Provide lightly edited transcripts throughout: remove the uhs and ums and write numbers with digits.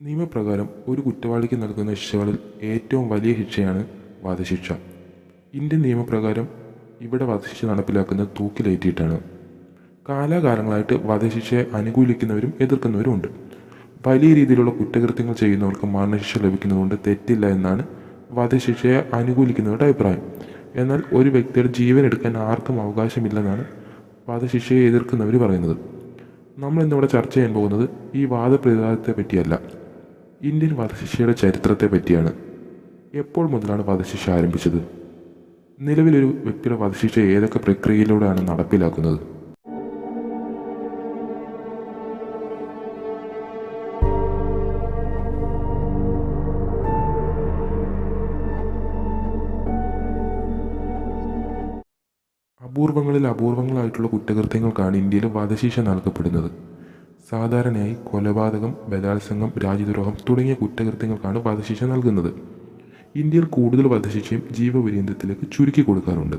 നിയമപ്രകാരം ഒരു കുറ്റവാളിക്ക് നൽകുന്ന ശിക്ഷകളിൽ ഏറ്റവും വലിയ ശിക്ഷയാണ് വധശിക്ഷ. ഇന്ത്യൻ നിയമപ്രകാരം ഇവിടെ വധശിക്ഷ നടപ്പിലാക്കുന്നത് തൂക്കിലേറ്റിയിട്ടാണ്. കാലാകാലങ്ങളായിട്ട് വധശിക്ഷയെ അനുകൂലിക്കുന്നവരും എതിർക്കുന്നവരും ഉണ്ട്. വലിയ രീതിയിലുള്ള കുറ്റകൃത്യങ്ങൾ ചെയ്യുന്നവർക്ക് മരണശിക്ഷ ലഭിക്കുന്നതുകൊണ്ട് തെറ്റില്ല എന്നാണ് വധശിക്ഷയെ അനുകൂലിക്കുന്നവരുടെ അഭിപ്രായം. എന്നാൽ ഒരു വ്യക്തിയുടെ ജീവൻ എടുക്കാൻ ആർക്കും അവകാശമില്ലെന്നാണ് വധശിക്ഷയെ എതിർക്കുന്നവർ പറയുന്നത്. നമ്മൾ ഇന്നിവിടെ ചർച്ച ചെയ്യാൻ പോകുന്നത് ഈ വാദപ്രതിവാദത്തെ പറ്റിയല്ല, ഇന്ത്യൻ വധശിക്ഷയുടെ ചരിത്രത്തെ പറ്റിയാണ്. എപ്പോൾ മുതലാണ് വധശിക്ഷ ആരംഭിച്ചത്? നിലവിലൊരു വ്യക്തിയുടെ വധശിക്ഷ ഏതൊക്കെ പ്രക്രിയയിലൂടെയാണ് നടപ്പിലാക്കുന്നത്? അപൂർവങ്ങളായിട്ടുള്ള കുറ്റകൃത്യങ്ങൾക്കാണ് ഇന്ത്യയിൽ വധശിക്ഷ നൽകപ്പെടുന്നത്. സാധാരണയായി കൊലപാതകം, ബലാത്സംഗം, രാജ്യദ്രോഹം തുടങ്ങിയ കുറ്റകൃത്യങ്ങൾക്കാണ് വധശിക്ഷ നൽകുന്നത്. ഇന്ത്യയിൽ കൂടുതൽ വധശിക്ഷയും ജീവപര്യന്തത്തിലേക്ക് ചുരുക്കി കൊടുക്കാറുണ്ട്.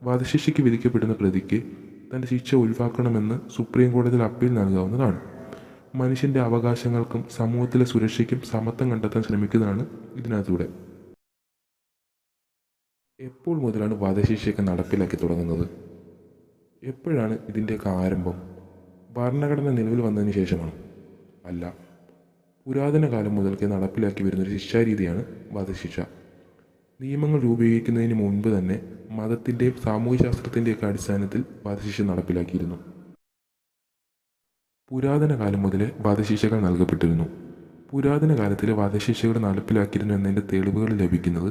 വധശിക്ഷയ്ക്ക് വിധിക്കപ്പെടുന്ന പ്രതിക്ക് തൻ്റെ ശിക്ഷ ഒഴിവാക്കണമെന്ന് സുപ്രീം കോടതിയിൽ അപ്പീൽ നൽകാവുന്നതാണ്. മനുഷ്യൻ്റെ അവകാശങ്ങൾക്കും സമൂഹത്തിലെ സുരക്ഷയ്ക്കും സമത്വം കണ്ടെത്താൻ ശ്രമിക്കുന്നതാണ് ഇതിനകത്തൂടെ. എപ്പോൾ മുതലാണ് വധശിക്ഷയൊക്കെ നടപ്പിലാക്കി തുടങ്ങുന്നത്? എപ്പോഴാണ് ഇതിൻ്റെയൊക്കെ ആരംഭം? ഭരണഘടന നിലവിൽ വന്നതിന് ശേഷമാണ്? അല്ല, പുരാതന കാലം മുതൽക്കേ നടപ്പിലാക്കി വരുന്നൊരു ശിക്ഷാരീതിയാണ് വധശിക്ഷ. നിയമങ്ങൾ രൂപീകരിക്കുന്നതിന് മുൻപ് തന്നെ മതത്തിൻ്റെയും സാമൂഹ്യശാസ്ത്രത്തിൻ്റെയൊക്കെ അടിസ്ഥാനത്തിൽ വധശിക്ഷ നടപ്പിലാക്കിയിരുന്നു. പുരാതന കാലം മുതലേ വധശിക്ഷകൾ നൽകപ്പെട്ടിരുന്നു. പുരാതന കാലത്തിൽ വധശിക്ഷകൾ നടപ്പിലാക്കിയിരുന്നു എന്നതിൻ്റെ തെളിവുകൾ ലഭിക്കുന്നത്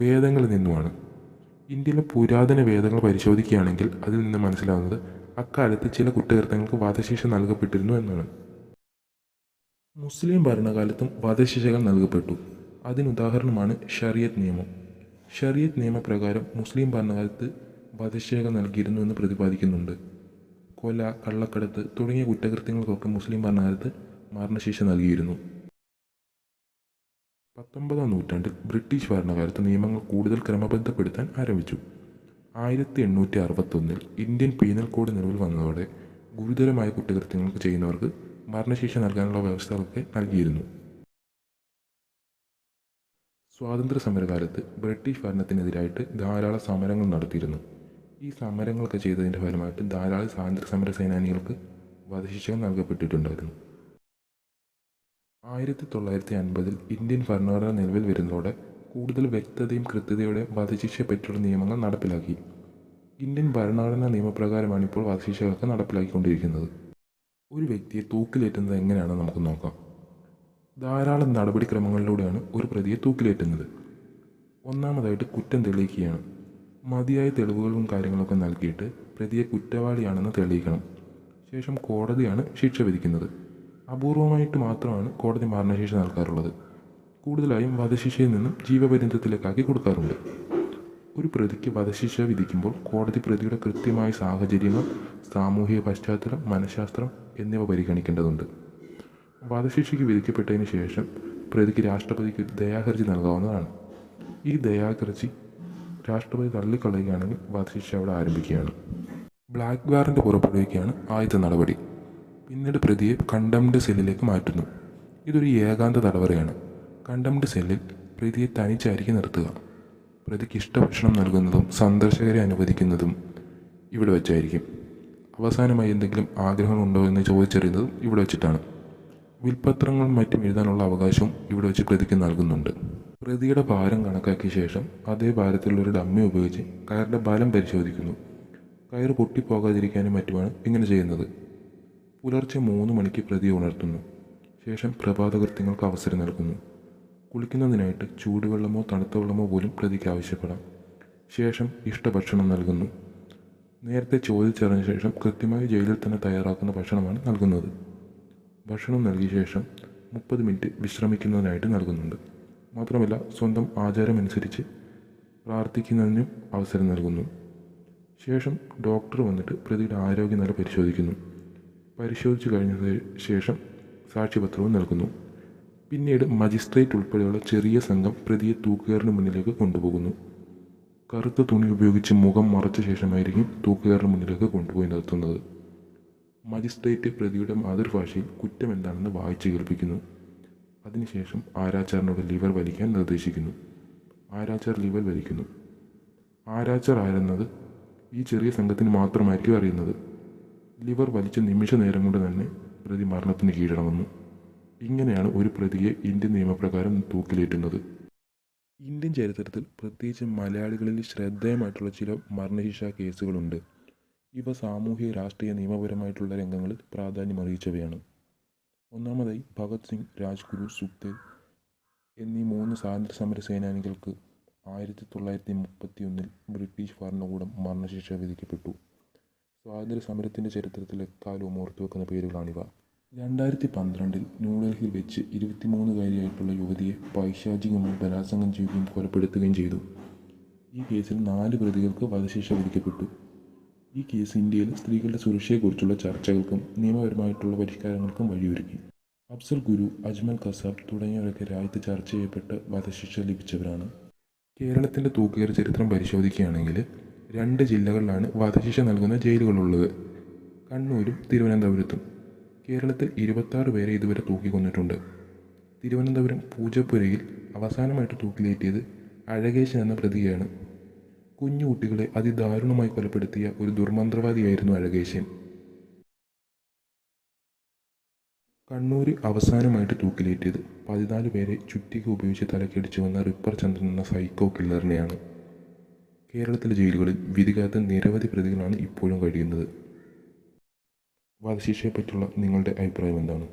വേദങ്ങളിൽ നിന്നുമാണ്. ഇന്ത്യയിലെ പുരാതന വേദങ്ങൾ പരിശോധിക്കുകയാണെങ്കിൽ അതിൽ നിന്ന് മനസ്സിലാവുന്നത് അക്കാലത്ത് ചില കുറ്റകൃത്യങ്ങൾക്ക് വധശിക്ഷ നൽകപ്പെട്ടിരുന്നു എന്നാണ്. മുസ്ലിം ഭരണകാലത്തും വധശിക്ഷകൾ നൽകപ്പെട്ടു. അതിനുദാഹരണമാണ് ഷറിയത്ത് നിയമം. ഷറിയത്ത് നിയമപ്രകാരം മുസ്ലിം ഭരണകാലത്ത് വധശിക്ഷകൾ നൽകിയിരുന്നു എന്ന് പ്രതിപാദിക്കുന്നുണ്ട്. കൊല, കള്ളക്കടത്ത് തുടങ്ങിയ കുറ്റകൃത്യങ്ങൾക്കൊക്കെ മുസ്ലിം ഭരണകാലത്ത് മരണശിക്ഷ നൽകിയിരുന്നു. 19-ാം നൂറ്റാണ്ടിൽ ബ്രിട്ടീഷ് ഭരണകാലത്ത് നിയമങ്ങൾ കൂടുതൽ ക്രമബദ്ധപ്പെടുത്താൻ ആരംഭിച്ചു. 1861 ഇന്ത്യൻ പീനൽ കോഡ് നിലവിൽ വന്നതോടെ ഗുരുതരമായ കുറ്റകൃത്യങ്ങൾക്ക് ചെയ്യുന്നവർക്ക് മരണശിക്ഷ നൽകാനുള്ള വ്യവസ്ഥകളൊക്കെ നൽകിയിരുന്നു. സ്വാതന്ത്ര്യ സമരകാലത്ത് ബ്രിട്ടീഷ് ഭരണത്തിനെതിരായിട്ട് ധാരാളം സമരങ്ങൾ നടത്തിയിരുന്നു. ഈ സമരങ്ങളൊക്കെ ചെയ്തതിൻ്റെ ഫലമായിട്ട് ധാരാളം സ്വാതന്ത്ര്യ സമര സേനാനികൾക്ക് വധശിക്ഷ നൽകപ്പെട്ടിട്ടുണ്ടായിരുന്നു. 1950 ഇന്ത്യൻ ഭരണഘടന നിലവിൽ വരുന്നതോടെ കൂടുതൽ വ്യക്തതയും കൃത്യതയോടെ വധശിക്ഷയെപ്പറ്റിയുള്ള നിയമങ്ങൾ നടപ്പിലാക്കി. ഇന്ത്യൻ ഭരണഘടനാ നിയമപ്രകാരമാണ് ഇപ്പോൾ വധശിക്ഷകളൊക്കെ നടപ്പിലാക്കിക്കൊണ്ടിരിക്കുന്നത്. ഒരു വ്യക്തിയെ തൂക്കിലേറ്റുന്നത് എങ്ങനെയാണെന്ന് നമുക്ക് നോക്കാം. ധാരാളം നടപടിക്രമങ്ങളിലൂടെയാണ് ഒരു പ്രതിയെ തൂക്കിലേറ്റുന്നത്. ഒന്നാമതായിട്ട് കുറ്റം തെളിയിക്കുകയാണ്. മതിയായ തെളിവുകളും കാര്യങ്ങളൊക്കെ നൽകിയിട്ട് പ്രതിയെ കുറ്റവാളിയാണെന്ന് തെളിയിക്കണം. ശേഷം കോടതിയാണ് ശിക്ഷ വിധിക്കുന്നത്. അപൂർവമായിട്ട് മാത്രമാണ് കോടതി മരണശിക്ഷ നൽകാറുള്ളത്. കൂടുതലായും വധശിക്ഷയിൽ നിന്നും ജീവപര്യന്തത്തിലേക്കാക്കി കൊടുക്കാറുണ്ട്. ഒരു പ്രതിക്ക് വധശിക്ഷ വിധിക്കുമ്പോൾ കോടതി പ്രതിയുടെ കൃത്യമായ സാഹചര്യങ്ങൾ, സാമൂഹിക പശ്ചാത്തലം, മനഃശാസ്ത്രം എന്നിവ പരിഗണിക്കേണ്ടതുണ്ട്. വധശിക്ഷയ്ക്ക് വിധിക്കപ്പെട്ടതിന് ശേഷം പ്രതിക്ക് രാഷ്ട്രപതിക്ക് ദയാഹർജി നൽകാവുന്നതാണ്. ഈ ദയാഹർജി രാഷ്ട്രപതി തള്ളിക്കളയുകയാണെങ്കിൽ വധശിക്ഷ അവിടെ ആരംഭിക്കുകയാണ്. ബ്ലാക്ക് വാറന്റ് പുറപ്പെടുവിക്കുകയാണ് ആദ്യത്തെ നടപടി. പിന്നീട് പ്രതിയെ കണ്ടംപ്റ്റ് സെല്ലിലേക്ക് മാറ്റുന്നു. ഇതൊരു ഏകാന്ത തടവറയാണ്. കണ്ടംപ്റ്റ് സെല്ലിൽ പ്രതിയെ തനിച്ചായിരിക്കും നിർത്തുക. പ്രതിക്ക് ഇഷ്ടഭക്ഷണം നൽകുന്നതും സന്ദർശകരെ അനുവദിക്കുന്നതും ഇവിടെ വെച്ചായിരിക്കും. അവസാനമായി എന്തെങ്കിലും ആഗ്രഹമുണ്ടോ എന്ന് ചോദിച്ചറിയുന്നതും ഇവിടെ വെച്ചിട്ടാണ്. വിൽപ്പത്രങ്ങളും മറ്റും എഴുതാനുള്ള അവകാശവും ഇവിടെ വെച്ച് പ്രതിക്ക് നൽകുന്നുണ്ട്. പ്രതിയുടെ ഭാരം കണക്കാക്കിയ ശേഷം അതേ ഭാരത്തിലുള്ളൊരു ഡമ്മി ഉപയോഗിച്ച് കയറിൻ്റെ ബലം പരിശോധിക്കുന്നു. കയറ് പൊട്ടിപ്പോകാതിരിക്കാനും മറ്റുമാണ് ഇങ്ങനെ ചെയ്യുന്നത്. പുലർച്ചെ 3 മണിക്ക് പ്രതിയെ ഉണർത്തുന്നു. ശേഷം പ്രഭാതകൃത്യങ്ങൾക്ക് അവസരം നൽകുന്നു. കുളിക്കുന്നതിനായിട്ട് ചൂടുവെള്ളമോ തണുത്ത വെള്ളമോ പോലും പ്രതിക്ക് ആവശ്യപ്പെടാം. ശേഷം ഇഷ്ടഭക്ഷണം നൽകുന്നു. നേരത്തെ ചോദിച്ചറിഞ്ഞ ശേഷം കൃത്യമായി ജയിലിൽ തന്നെ തയ്യാറാക്കുന്ന ഭക്ഷണമാണ് നൽകുന്നത്. ഭക്ഷണം നൽകിയ ശേഷം 30 മിനിറ്റ് വിശ്രമിക്കുന്നതിനായിട്ട് നൽകുന്നുണ്ട്. മാത്രമല്ല സ്വന്തം ആചാരമനുസരിച്ച് പ്രാർത്ഥിക്കുന്നതിനും അവസരം നൽകുന്നു. ശേഷം ഡോക്ടർ വന്നിട്ട് പ്രതിയുടെ ആരോഗ്യനില പരിശോധിക്കുന്നു. പരിശോധിച്ചു കഴിഞ്ഞതിന് ശേഷം സാക്ഷ്യപത്രവും നൽകുന്നു. പിന്നീട് മജിസ്ട്രേറ്റ് ഉൾപ്പെടെയുള്ള ചെറിയ സംഘം പ്രതിയെ തൂക്കുകയറിന് മുന്നിലേക്ക് കൊണ്ടുപോകുന്നു. കറുത്ത തുണി ഉപയോഗിച്ച് മുഖം മറച്ച ശേഷമായിരിക്കും തൂക്കുകയറിന് മുന്നിലേക്ക് കൊണ്ടുപോയി നിർത്തുന്നത്. മജിസ്ട്രേറ്റ് പ്രതിയുടെ മാതൃഭാഷയിൽ കുറ്റം എന്താണെന്ന് വായിച്ചു കേൾപ്പിക്കുന്നു. അതിനുശേഷം ആരാച്ചാറിനോട് ലിവർ വലിക്കാൻ നിർദ്ദേശിക്കുന്നു. ആരാച്ചാർ ലിവർ വലിക്കുന്നു. ആരാച്ചാർ ആരെന്നത് ഈ ചെറിയ സംഘത്തിന് മാത്രമായിരിക്കും അറിയുന്നത്. ലിവർ വലിച്ച നിമിഷ നേരം കൊണ്ട് തന്നെ പ്രതി മരണത്തിന് കീഴടങ്ങുന്നു. ഇങ്ങനെയാണ് ഒരു പ്രതിയെ ഇന്ത്യൻ നിയമപ്രകാരം തൂക്കിലേറ്റുന്നത്. ഇന്ത്യൻ ചരിത്രത്തിൽ പ്രത്യേകിച്ച് മലയാളികളിൽ ശ്രദ്ധേയമായിട്ടുള്ള ചില മരണശിക്ഷാ കേസുകളുണ്ട്. ഇവ സാമൂഹിക, രാഷ്ട്രീയ, നിയമപരമായിട്ടുള്ള രംഗങ്ങളിൽ പ്രാധാന്യമറിയിച്ചവയാണ്. ഒന്നാമതായി ഭഗത് സിംഗ്, രാജ്ഗുരു, സുഖ്ദേവ് എന്നീ 3 സ്വാതന്ത്ര്യ സമര സേനാനികൾക്ക് 1931 ബ്രിട്ടീഷ് ഭരണകൂടം മരണശിക്ഷ വിധിക്കപ്പെട്ടു. സ്വാതന്ത്ര്യ സമരത്തിൻ്റെ ചരിത്രത്തിൽ എക്കാലവും ഓർത്തുവെക്കുന്ന പേരുകളാണിവ. 2012 ന്യൂഡൽഹിയിൽ വെച്ച് 23-കാരിയായിട്ടുള്ള യുവതിയെ പൈശാചികമായി ബലാത്സംഗം ചെയ്യുകയും കൊലപ്പെടുത്തുകയും ചെയ്തു. ഈ കേസിൽ 4 പ്രതികൾക്ക് വധശിക്ഷ വിധിക്കപ്പെട്ടു. ഈ കേസ് ഇന്ത്യയിൽ സ്ത്രീകളുടെ സുരക്ഷയെക്കുറിച്ചുള്ള ചർച്ചകൾക്കും നിയമപരമായിട്ടുള്ള പരിഷ്കാരങ്ങൾക്കും വഴിയൊരുക്കി. അഫ്സൽ ഗുരു, അജ്മൽ കസാബ് തുടങ്ങിയവരൊക്കെ രാജ്യത്ത് ചർച്ച ചെയ്യപ്പെട്ട് വധശിക്ഷ ലഭിച്ചവരാണ്. കേരളത്തിൻ്റെ തൂക്കുകയർ ചരിത്രം പരിശോധിക്കുകയാണെങ്കിൽ 2 ജില്ലകളിലാണ് വധശിക്ഷ നൽകുന്ന ജയിലുകളുള്ളത്: കണ്ണൂരും തിരുവനന്തപുരത്തും. കേരളത്തിൽ 26 പേരെ ഇതുവരെ തൂക്കിക്കൊന്നിട്ടുണ്ട്. തിരുവനന്തപുരം പൂജപ്പുരയിൽ അവസാനമായിട്ട് തൂക്കിലേറ്റിയത് അഴകേശൻ എന്ന പ്രതിയെയാണ്. കുഞ്ഞു കുട്ടികളെ അതിദാരുണമായി കൊലപ്പെടുത്തിയ ഒരു ദുർമന്ത്രവാദിയായിരുന്നു അഴകേശൻ. കണ്ണൂർ അവസാനമായിട്ട് തൂക്കിലേറ്റിയത് 14 പേരെ ചുറ്റിക ഉപയോഗിച്ച് തലക്കടിച്ചു വന്ന റിപ്പർ ചന്ദ്രൻ എന്ന സൈക്കോ കില്ലറിനെയാണ്. കേരളത്തിലെ ജയിലുകളിൽ വിധികാത്ത നിരവധി പ്രതികളാണ് ഇപ്പോഴും കഴിയുന്നത്. വധശിക്ഷയെപ്പറ്റിയുള്ള നിങ്ങളുടെ അഭിപ്രായം എന്താണ്?